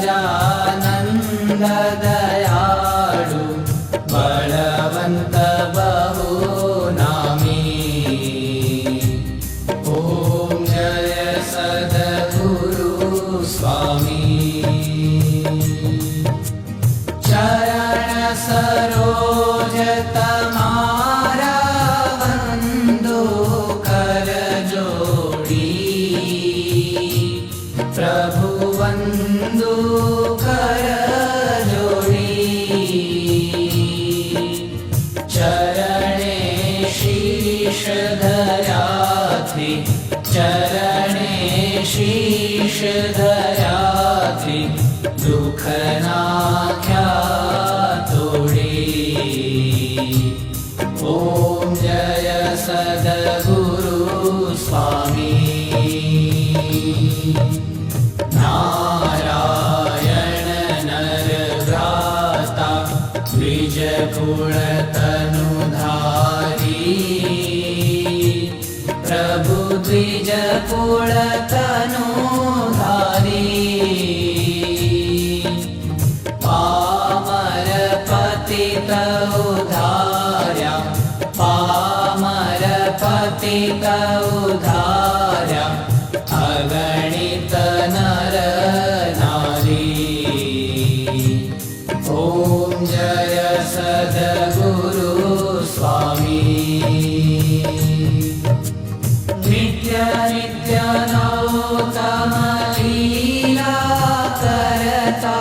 सहजानन्द दयाळु बलवन्त बहु नामी। ॐ जय सद्गुरु स्वामी। चरण सरोज तमारा वंदो कर जोड़ी। प्रभु वंदो कर जोड़ी। चरणे शीश धरा थी, चरणे शीश धरा थी, दुख नाख्या तोड़ी। ॐ जय सद्गुरु स्वामी। नारायण नर भ्राता द्विज कुल तनुधारी। प्रभु द्विज कुल तनुधारी। पामर पतित उद्धार्या, पामर पतित उद्धार्या, अगणित नर नारी। ॐ जय सद्गुरु स्वामी। नित्य नित्य नौतम लीला करता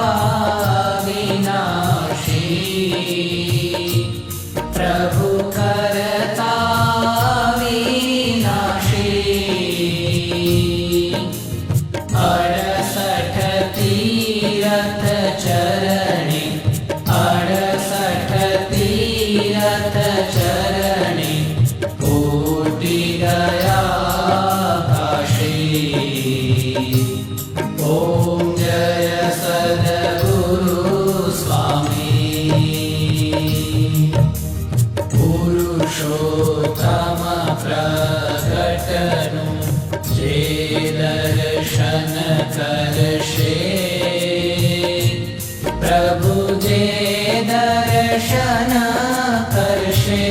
विनाशी। प्रभु करता विनाशी। 68 तीरथ चरणे, 68 तीरथ चरणे, कोटि गया काशी। ॐ जय सद्गुरु स्वामी। पुरुषोत्तम प्रकटनु जे दर्शन करशे। प्रभु जे दर्शन करशे।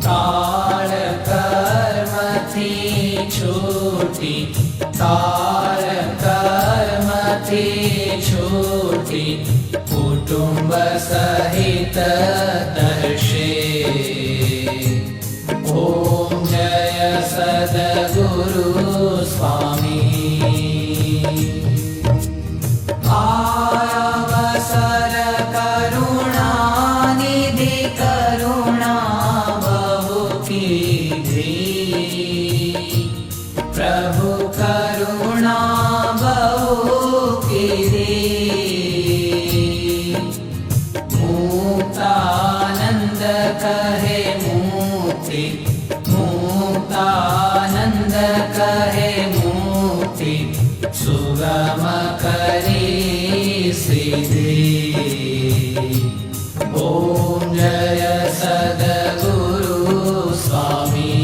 काल कर्म थी छूटी, काल कर्म थी छूटी, कुटुंब सहित दर्शे। ॐ जय सद्गुरु स्वामी। अवसर करुणा निधि करुणा बहु कीधी। प्रभु करुणा बहु कीधी। मुक्तानंद कहे मुक्ति, मुक्तानंद कहे मुक्ति, सुगम करी सिद्धि। ॐ जय सद्गुरु स्वामी।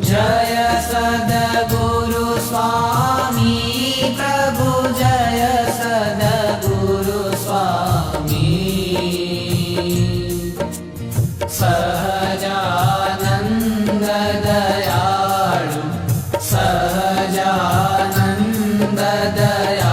जय सद्गुरु स्वामी। प्रभु जय सद्गुरु स्वामी। सहजानंद दयाळु, सहजानंद दयाळु